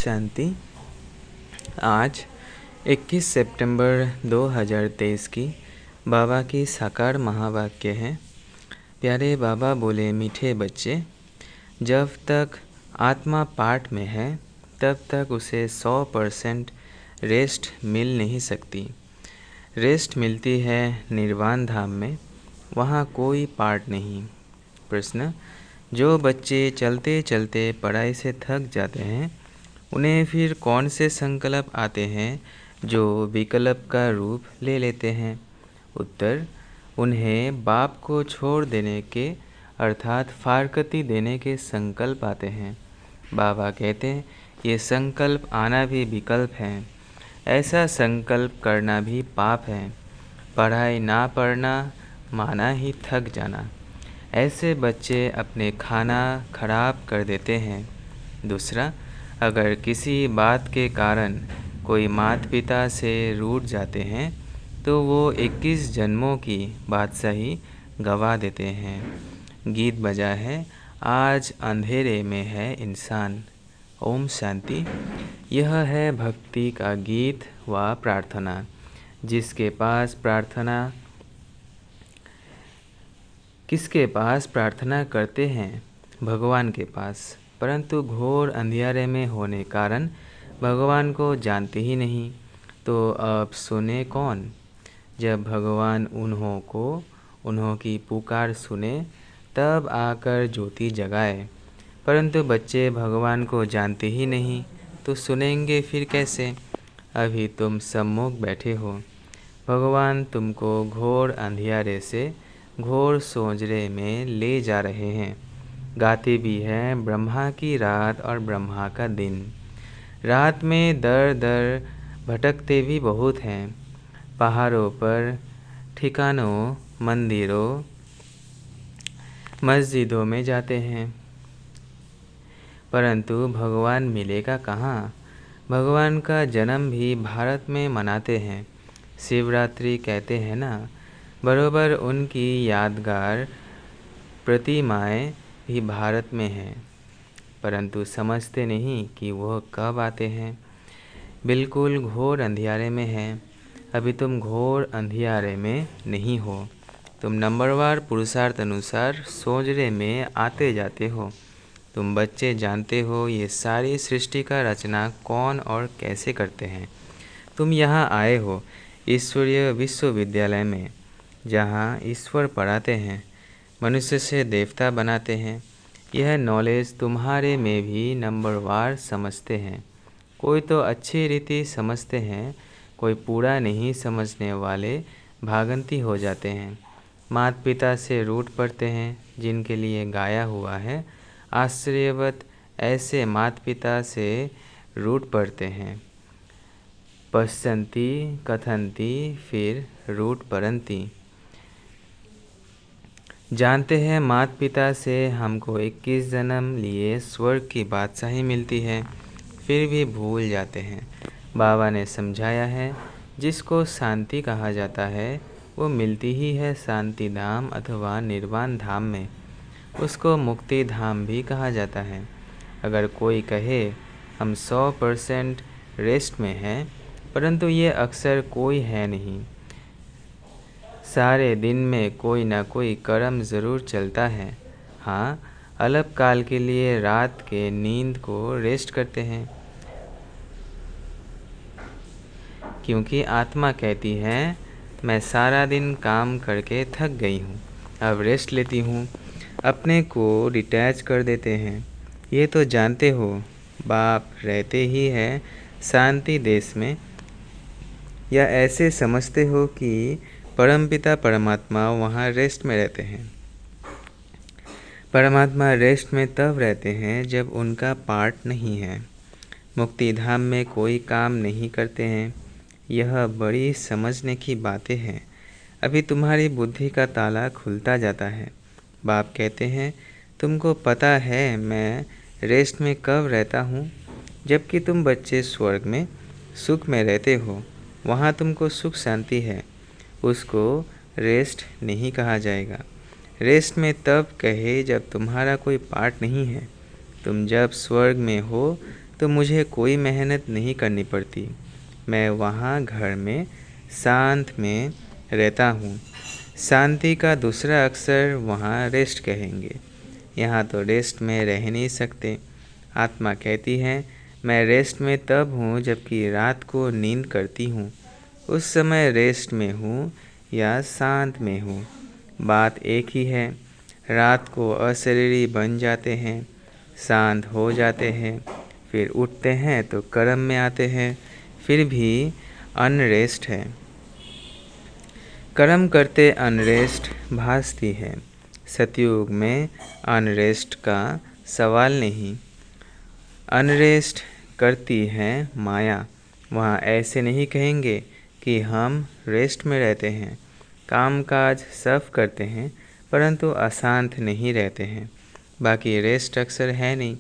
शांति। आज 21 सितंबर 2023 की बाबा की साकार महावाक्य है। प्यारे बाबा बोले, मीठे बच्चे, जब तक आत्मा पाठ में है तब तक उसे 100% रेस्ट मिल नहीं सकती। रेस्ट मिलती है निर्वाण धाम में, वहाँ कोई पाठ नहीं। प्रश्न: जो बच्चे चलते चलते पढ़ाई से थक जाते हैं, उन्हें फिर कौन से संकल्प आते हैं जो विकल्प का रूप ले लेते हैं? उत्तर: उन्हें बाप को छोड़ देने के अर्थात फारकती देने के संकल्प आते हैं। बाबा कहते हैं, ये संकल्प आना भी विकल्प है। ऐसा संकल्प करना भी पाप है। पढ़ाई ना पढ़ना माना ही थक जाना। ऐसे बच्चे अपने खाना खराब कर देते हैं। दूसरा, अगर किसी बात के कारण कोई माता पिता से रूठ जाते हैं तो वो 21 जन्मों की बादशाही गवा देते हैं। गीत बजा है, आज अंधेरे में है इंसान। ओम शांति। यह है भक्ति का गीत व प्रार्थना। जिसके पास प्रार्थना किसके पास प्रार्थना करते हैं? भगवान के पास। परंतु घोर अंधियारे में होने कारण भगवान को जानते ही नहीं, तो अब सुने कौन? जब भगवान उन्हों की पुकार सुने तब आकर ज्योति जगाए। परंतु बच्चे भगवान को जानते ही नहीं, तो सुनेंगे फिर कैसे? अभी तुम सम्मुख बैठे हो, भगवान तुमको घोर अंधियारे से घोर सोजरे में ले जा रहे हैं। गाते भी हैं ब्रह्मा की रात और ब्रह्मा का दिन। रात में दर दर भटकते भी बहुत हैं। पहाड़ों पर, ठिकानों, मंदिरों, मस्जिदों में जाते हैं, परंतु भगवान मिलेगा कहाँ? भगवान का जन्म भी भारत में मनाते हैं। शिवरात्रि कहते हैं ना, बरोबर उनकी यादगार प्रतिमाएं भी भारत में हैं, परंतु समझते नहीं कि वह कब आते हैं। बिल्कुल घोर अंधियारे में हैं। अभी तुम घोर अंधियारे में नहीं हो, तुम नंबरवार पुरुषार्थ अनुसार सोजरे में आते जाते हो। तुम बच्चे जानते हो ये सारी सृष्टि का रचना कौन और कैसे करते हैं। तुम यहाँ आए हो ईश्वरीय विश्वविद्यालय में, जहाँ ईश्वर पढ़ाते हैं, मनुष्य से देवता बनाते हैं। यह नॉलेज तुम्हारे में भी नंबरवार समझते हैं। कोई तो अच्छी रीति समझते हैं, कोई पूरा नहीं समझने वाले भागंती हो जाते हैं। माता पिता से रूठ पड़ते हैं, जिनके लिए गाया हुआ है, आश्चर्यवत ऐसे माता पिता से रूठ पड़ते हैं। पश्यन्ति कथन्ति फिर रूठ परन्ति। जानते हैं माता पिता से हमको 21 जन्म लिए स्वर्ग की बादशाही मिलती है, फिर भी भूल जाते हैं। बाबा ने समझाया है, जिसको शांति कहा जाता है वो मिलती ही है शांति धाम अथवा निर्वाण धाम में। उसको मुक्ति धाम भी कहा जाता है। अगर कोई कहे हम 100% रेस्ट में हैं, परंतु ये अक्सर कोई है नहीं। सारे दिन में कोई ना कोई कर्म ज़रूर चलता है। हाँ, अल्पकाल के लिए रात के नींद को रेस्ट करते हैं, क्योंकि आत्मा कहती है मैं सारा दिन काम करके थक गई हूँ, अब रेस्ट लेती हूँ। अपने को डिटैच कर देते हैं। ये तो जानते हो, बाप रहते ही है शांति देश में, या ऐसे समझते हो कि परमपिता परमात्मा वहाँ रेस्ट में रहते हैं। परमात्मा रेस्ट में तब रहते हैं जब उनका पार्ट नहीं है। मुक्ति धाम में कोई काम नहीं करते हैं। यह बड़ी समझने की बातें हैं। अभी तुम्हारी बुद्धि का ताला खुलता जाता है। बाप कहते हैं, तुमको पता है मैं रेस्ट में कब रहता हूँ? जबकि तुम बच्चे स्वर्ग में सुख में रहते हो, वहाँ तुमको सुख शांति है, उसको रेस्ट नहीं कहा जाएगा। रेस्ट में तब कहे जब तुम्हारा कोई पार्ट नहीं है। तुम जब स्वर्ग में हो तो मुझे कोई मेहनत नहीं करनी पड़ती। मैं वहाँ घर में शांत में रहता हूँ। शांति का दूसरा अक्षर वहाँ रेस्ट कहेंगे। यहाँ तो रेस्ट में रह नहीं सकते। आत्मा कहती है मैं रेस्ट में तब हूँ जबकि रात को नींद करती हूँ। उस समय रेस्ट में हूँ या शांत में हूँ, बात एक ही है। रात को अशरीरी बन जाते हैं, शांत हो जाते हैं, फिर उठते हैं तो कर्म में आते हैं, फिर भी अनरेस्ट है। कर्म करते अनरेस्ट भासती है। सतयुग में अनरेस्ट का सवाल नहीं। अनरेस्ट करती है माया। वहाँ ऐसे नहीं कहेंगे कि हम रेस्ट में रहते हैं। कामकाज सब करते हैं परंतु अशांत नहीं रहते हैं। बाकी रेस्ट अक्सर है नहीं।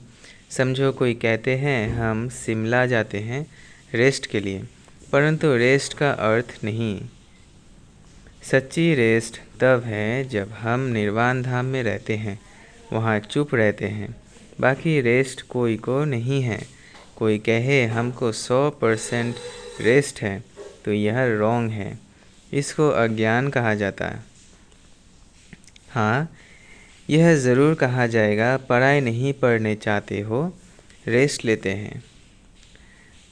समझो कोई कहते हैं हम शिमला जाते हैं रेस्ट के लिए, परंतु रेस्ट का अर्थ नहीं। सच्ची रेस्ट तब है जब हम निर्वाण धाम में रहते हैं, वहाँ चुप रहते हैं। बाकी रेस्ट कोई को नहीं है। कोई कहे हमको 100% रेस्ट है तो यह रॉन्ग है। इसको अज्ञान कहा जाता है। हाँ, यह ज़रूर कहा जाएगा पढ़ाई नहीं पढ़ने चाहते हो, रेस्ट लेते हैं।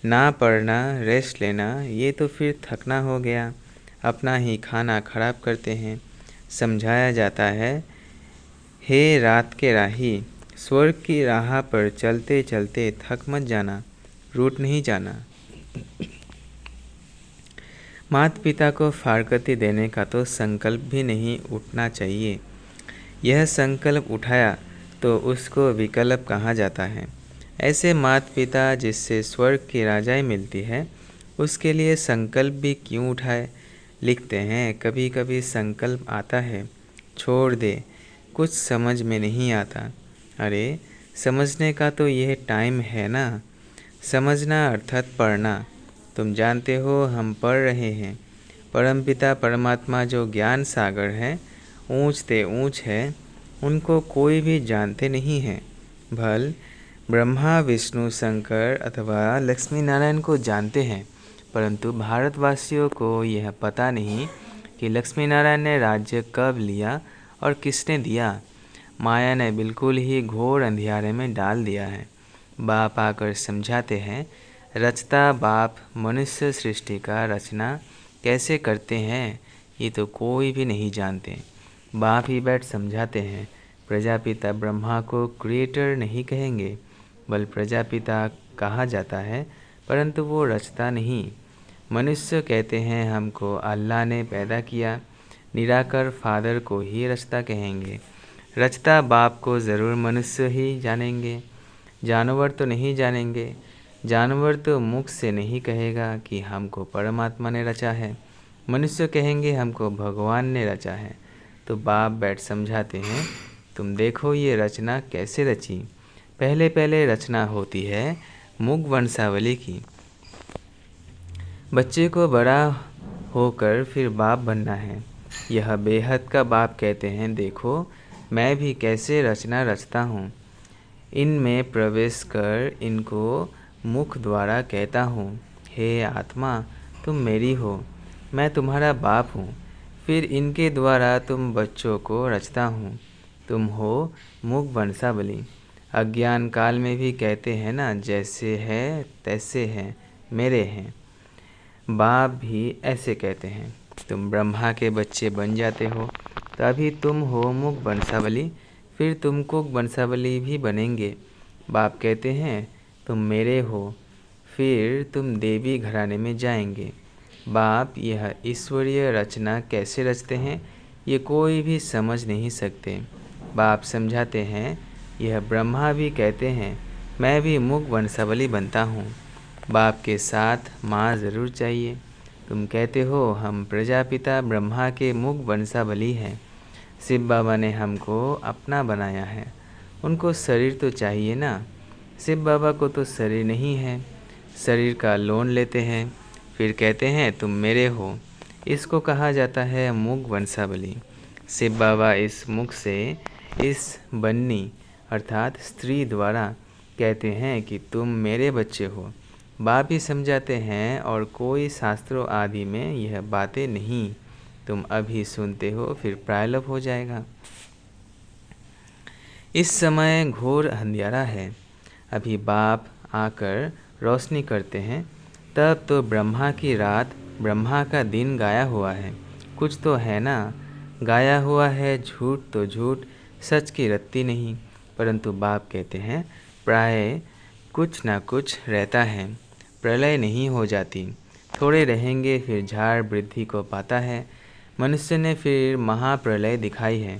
ना पढ़ना रेस्ट लेना ये तो फिर थकना हो गया। अपना ही खाना खराब करते हैं। समझाया जाता है हे रात के राही, स्वर्ग की राह पर चलते चलते थक मत जाना, रूठ नहीं जाना। माता पिता को फारकती देने का तो संकल्प भी नहीं उठना चाहिए। यह संकल्प उठाया तो उसको विकल्प कहा जाता है। ऐसे माता पिता जिससे स्वर्ग की राजाई मिलती है, उसके लिए संकल्प भी क्यों उठाए। लिखते हैं कभी कभी संकल्प आता है, छोड़ दे, कुछ समझ में नहीं आता। अरे समझने का तो यह टाइम है ना। समझना अर्थात पढ़ना। तुम जानते हो हम पढ़ रहे हैं। परमपिता परमात्मा जो ज्ञान सागर है, ऊंच ते ऊंच है, उनको कोई भी जानते नहीं है। भल ब्रह्मा विष्णु शंकर अथवा लक्ष्मी नारायण को जानते हैं, परंतु भारतवासियों को यह पता नहीं कि लक्ष्मी नारायण ने राज्य कब लिया और किसने दिया। माया ने बिल्कुल ही घोर अंधियारे में डाल दिया है। बाप आकर समझाते हैं, रचता बाप मनुष्य सृष्टि का रचना कैसे करते हैं ये तो कोई भी नहीं जानते। बाप ही बैठ समझाते हैं। प्रजापिता ब्रह्मा को क्रिएटर नहीं कहेंगे, बल प्रजापिता कहा जाता है, परंतु वो रचता नहीं। मनुष्य कहते हैं हमको अल्लाह ने पैदा किया, निराकर फादर को ही रचता कहेंगे। रचता बाप को ज़रूर मनुष्य ही जानेंगे, जानवर तो नहीं जानेंगे। जानवर तो मुख से नहीं कहेगा कि हमको परमात्मा ने रचा है। मनुष्य कहेंगे हमको भगवान ने रचा है। तो बाप बैठ समझाते हैं, तुम देखो ये रचना कैसे रची। पहले पहले रचना होती है मुग वंशावली की। बच्चे को बड़ा होकर फिर बाप बनना है। यह बेहद का बाप कहते हैं, देखो मैं भी कैसे रचना रचता हूँ। इनमें प्रवेश कर इनको मुख द्वारा कहता हूँ, हे आत्मा तुम मेरी हो, मैं तुम्हारा बाप हूँ। फिर इनके द्वारा तुम बच्चों को रचता हूँ। तुम हो मुग वंशावली। अज्ञान काल में भी कहते हैं ना, जैसे है तैसे हैं, मेरे हैं। बाप भी ऐसे कहते हैं। तुम ब्रह्मा के बच्चे बन जाते हो तभी तुम हो मुग वंशावली, फिर तुमको वंशावली भी बनेंगे। बाप कहते हैं तुम मेरे हो, फिर तुम देवी घराने में जाएंगे। बाप यह ईश्वरीय रचना कैसे रचते हैं ये कोई भी समझ नहीं सकते। बाप समझाते हैं, यह ब्रह्मा भी कहते हैं मैं भी मुग वंशावली बनता हूँ। बाप के साथ माँ ज़रूर चाहिए। तुम कहते हो हम प्रजापिता ब्रह्मा के मुग वंशावली हैं। शिव बाबा ने हमको अपना बनाया है, उनको शरीर तो चाहिए ना। शिव बाबा को तो शरीर नहीं है, शरीर का लोन लेते हैं, फिर कहते हैं तुम मेरे हो। इसको कहा जाता है मुग वंशावली। शिव बाबा इस मुख से इस बन्नी अर्थात स्त्री द्वारा कहते हैं कि तुम मेरे बच्चे हो। बाप ही समझाते हैं और कोई शास्त्रों आदि में यह बातें नहीं। तुम अभी सुनते हो फिर प्रायलभ हो जाएगा। इस समय घोर अंधियारा है। अभी बाप आकर रोशनी करते हैं। तब तो ब्रह्मा की रात ब्रह्मा का दिन गाया हुआ है। कुछ तो है ना, गाया हुआ है। झूठ तो झूठ, सच की रत्ती नहीं। परंतु बाप कहते हैं प्राय कुछ ना कुछ रहता है। प्रलय नहीं हो जाती, थोड़े रहेंगे फिर झाड़ वृद्धि को पाता है। मनुष्य ने फिर महाप्रलय दिखाई है,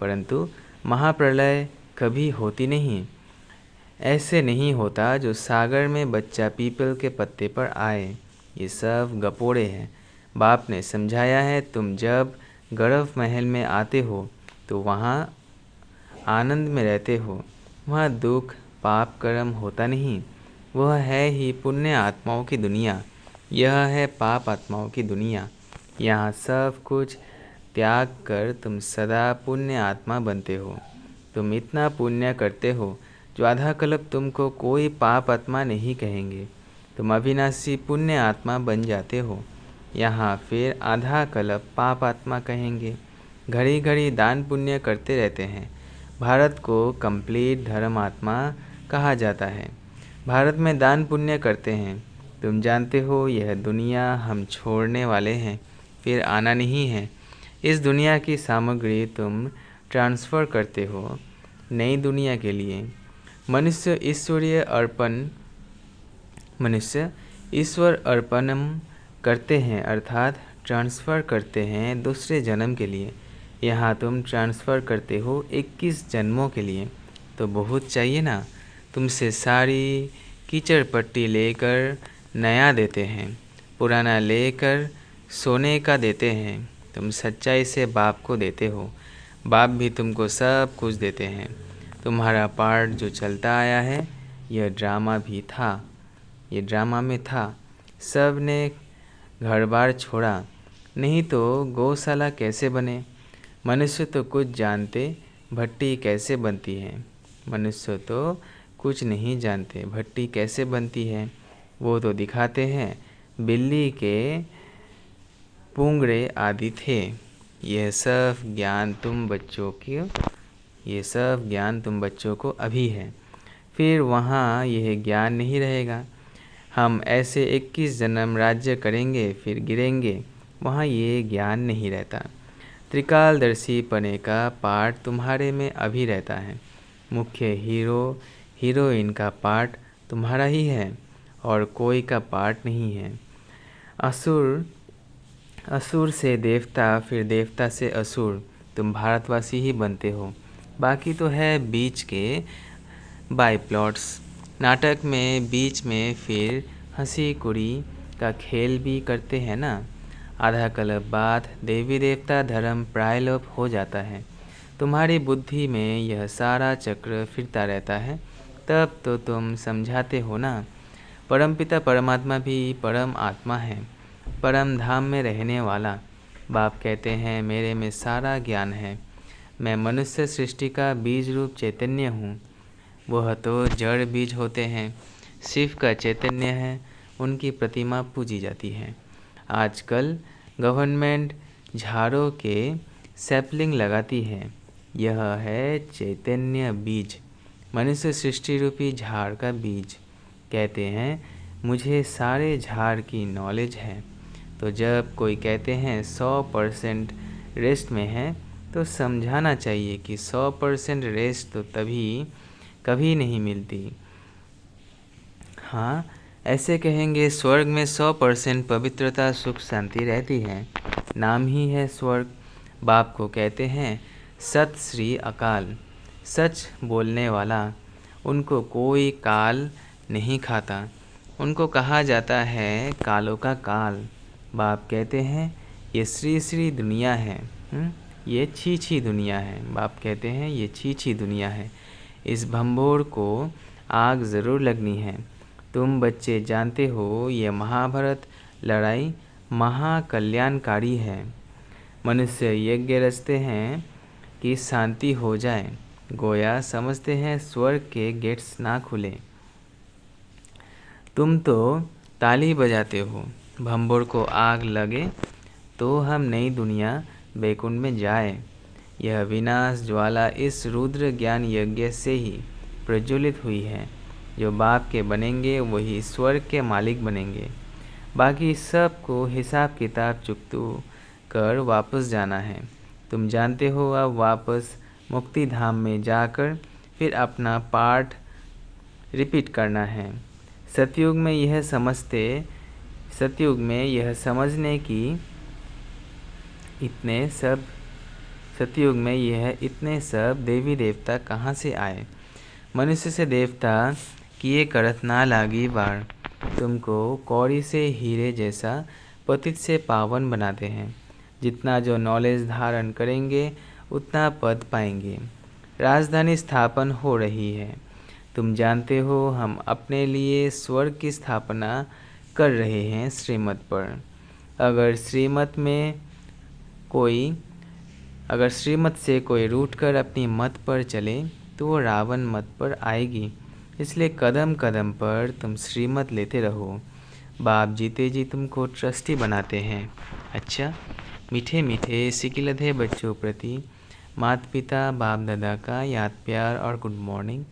परंतु महाप्रलय कभी होती नहीं। ऐसे नहीं होता जो सागर में बच्चा पीपल के पत्ते पर आए। ये सब गपोड़े हैं। बाप ने समझाया है, तुम जब गर्भ महल में आते हो तो वहाँ आनंद में रहते हो। वहाँ दुख पाप कर्म होता नहीं। वह है ही पुण्य आत्माओं की दुनिया। यह है पाप आत्माओं की दुनिया। यहाँ सब कुछ त्याग कर तुम सदा पुण्य आत्मा बनते हो। तुम इतना पुण्य करते हो जो आधा कल्प तुमको कोई पाप आत्मा नहीं कहेंगे। तुम अविनाशी पुण्य आत्मा बन जाते हो। यहाँ फिर आधा कल्प पाप आत्मा कहेंगे। घड़ी घड़ी दान पुण्य करते रहते हैं। भारत को कंप्लीट धर्म आत्मा कहा जाता है। भारत में दान पुण्य करते हैं। तुम जानते हो यह दुनिया हम छोड़ने वाले हैं, फिर आना नहीं है। इस दुनिया की सामग्री तुम ट्रांसफ़र करते हो नई दुनिया के लिए। मनुष्य ईश्वर अर्पणम करते हैं, अर्थात ट्रांसफ़र करते हैं दूसरे जन्म के लिए। यहाँ तुम ट्रांसफ़र करते हो 21 जन्मों के लिए। तो बहुत चाहिए ना। तुमसे सारी कीचड़ पट्टी लेकर नया देते हैं, पुराना लेकर सोने का देते हैं। तुम सच्चाई से बाप को देते हो, बाप भी तुमको सब कुछ देते हैं। तुम्हारा पार्ट जो चलता आया है यह ड्रामा भी था, ये ड्रामा में था। सब ने घर बार छोड़ा, नहीं तो गौशाला कैसे बने। मनुष्य तो कुछ जानते भट्टी कैसे बनती है। मनुष्य तो कुछ नहीं जानते भट्टी कैसे बनती है। वो तो दिखाते हैं बिल्ली के पुंगड़े आदि थे। यह सब ज्ञान तुम बच्चों को अभी है। फिर वहाँ यह ज्ञान नहीं रहेगा। हम ऐसे 21 जन्म राज्य करेंगे फिर गिरेंगे, वहाँ ये ज्ञान नहीं रहता। त्रिकालदर्शी पने का पार्ट तुम्हारे में अभी रहता है। मुख्य हीरोइन का पार्ट तुम्हारा ही है और कोई का पार्ट नहीं है। असुर से देवता, फिर देवता से असुर, तुम भारतवासी ही बनते हो। बाकी तो है बीच के बाई प्लॉट्स। नाटक में बीच में फिर हंसी कुड़ी का खेल भी करते हैं ना। आधा कल्प बाद देवी देवता धर्म प्रायलोप हो जाता है। तुम्हारी बुद्धि में यह सारा चक्र फिरता रहता है। तब तो तुम समझाते हो ना, परमपिता परमात्मा भी परम आत्मा है, परम धाम में रहने वाला। बाप कहते हैं मेरे में सारा ज्ञान है। मैं मनुष्य सृष्टि का बीज रूप चैतन्य हूँ। वह तो जड़ बीज होते हैं, शिव का चैतन्य है, उनकी प्रतिमा पूजी जाती है। आजकल गवर्नमेंट झाड़ों के सैपलिंग लगाती है। यह है चैतन्य बीज, मनुष्य सृष्टि रूपी झाड़ का बीज। कहते हैं मुझे सारे झाड़ की नॉलेज है। तो जब कोई कहते हैं 100% रेस्ट में है, तो समझाना चाहिए कि 100% रेस्ट तो कभी नहीं मिलती। हाँ, ऐसे कहेंगे स्वर्ग में 100% पवित्रता सुख शांति रहती है, नाम ही है स्वर्ग। बाप को कहते हैं सत श्री अकाल, सच बोलने वाला। उनको कोई काल नहीं खाता, उनको कहा जाता है कालों का काल। बाप कहते हैं ये श्री दुनिया है, ये छी दुनिया है। बाप कहते हैं ये छी दुनिया है। इस भंबोर को आग ज़रूर लगनी है। तुम बच्चे जानते हो ये महाभारत लड़ाई महाकल्याणकारी है। मनुष्य यज्ञ रचते हैं कि शांति हो जाए। गोया समझते हैं स्वर्ग के गेट्स ना खुले। तुम तो ताली बजाते हो, भंबोर को आग लगे तो हम नई दुनिया बैकुंठ में जाए। यह विनाश ज्वाला इस रुद्र ज्ञान यज्ञ से ही प्रज्वलित हुई है। जो बाप के बनेंगे वही स्वर्ग के मालिक बनेंगे। बाकी सबको हिसाब किताब चुकतू कर वापस जाना है। तुम जानते हो, अब वापस मुक्ति धाम में जाकर फिर अपना पाठ रिपीट करना है। सतयुग में यह समझने की इतने सब देवी देवता कहाँ से आए। मनुष्य से देवता किए करत ना लागी बार। तुमको कौड़ी से हीरे जैसा पतित से पावन बनाते हैं। जितना जो नॉलेज धारण करेंगे उतना पद पाएंगे। राजधानी स्थापन हो रही है। तुम जानते हो, हम अपने लिए स्वर्ग की स्थापना कर रहे हैं श्रीमत पर। अगर श्रीमत से कोई रूठकर अपनी मत पर चले तो वो रावण मत पर आएगी। इसलिए कदम कदम पर तुम श्रीमत लेते रहो। बाप जीते जी तुमको ट्रस्टी बनाते हैं। अच्छा, मीठे मीठे सिकिलधे बच्चों प्रति माता पिता बाप दादा का याद प्यार और गुड मॉर्निंग।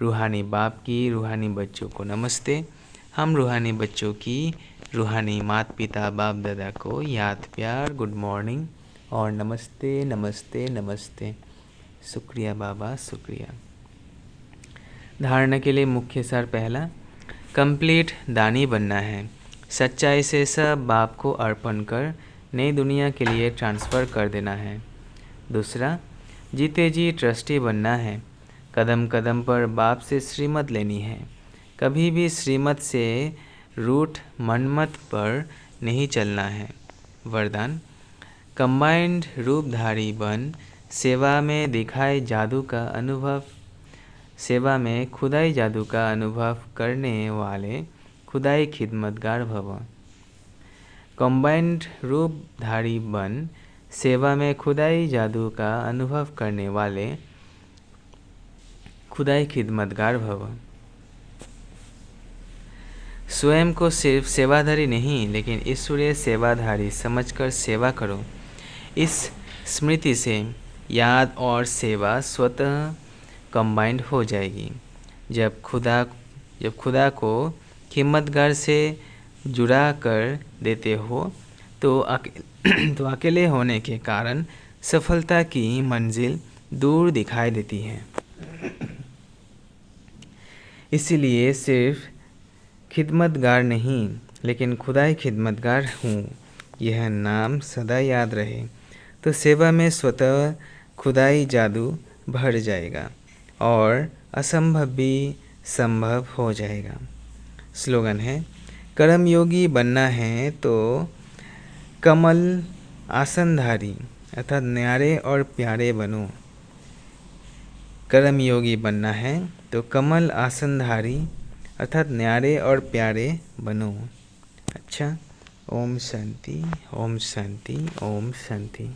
रूहानी बाप की रूहानी बच्चों को नमस्ते। हम रूहानी बच्चों की रूहानी माता पिता बाप दादा को याद प्यार गुड मॉर्निंग और नमस्ते नमस्ते नमस्ते। शुक्रिया बाबा, शुक्रिया। धारणा के लिए मुख्य सार पहला, कंप्लीट दानी बनना है। सच्चाई से सब बाप को अर्पण कर नई दुनिया के लिए ट्रांसफ़र कर देना है। दूसरा, जीते जी ट्रस्टी बनना है। कदम कदम पर बाप से श्रीमत लेनी है। कभी भी श्रीमत से रूट मनमत पर नहीं चलना है। वरदान, कंबाइंड रूपधारी बन सेवा में दिखाए जादू का अनुभव, सेवा में खुदाई जादू का अनुभव करने वाले खुदाई खिदमतगार भव। कंबाइंड रूपधारी बन सेवा में खुदाई जादू का अनुभव करने वाले खुदाई खिदमतगार भव। स्वयं को सिर्फ सेवाधारी नहीं लेकिन ईश्वरीय सेवाधारी समझकर सेवा करो। इस स्मृति से याद और सेवा स्वतः कंबाइंड हो जाएगी। जब खुदा को खिदमतगार से जुड़ा कर देते हो तो अकेले होने के कारण सफलता की मंजिल दूर दिखाई देती है। इसीलिए सिर्फ खिदमतगार नहीं लेकिन खुदाई खिदमतगार हूँ, यह नाम सदा याद रहे तो सेवा में स्वतः खुदाई जादू भर जाएगा और असंभव भी संभव हो जाएगा। स्लोगन है, कर्मयोगी बनना है तो कमल आसनधारी अर्थात न्यारे और प्यारे बनो। कर्मयोगी बनना है तो कमल आसनधारी अर्थात न्यारे और प्यारे बनो। अच्छा, ओम शांति, ओम शांति, ओम शांति।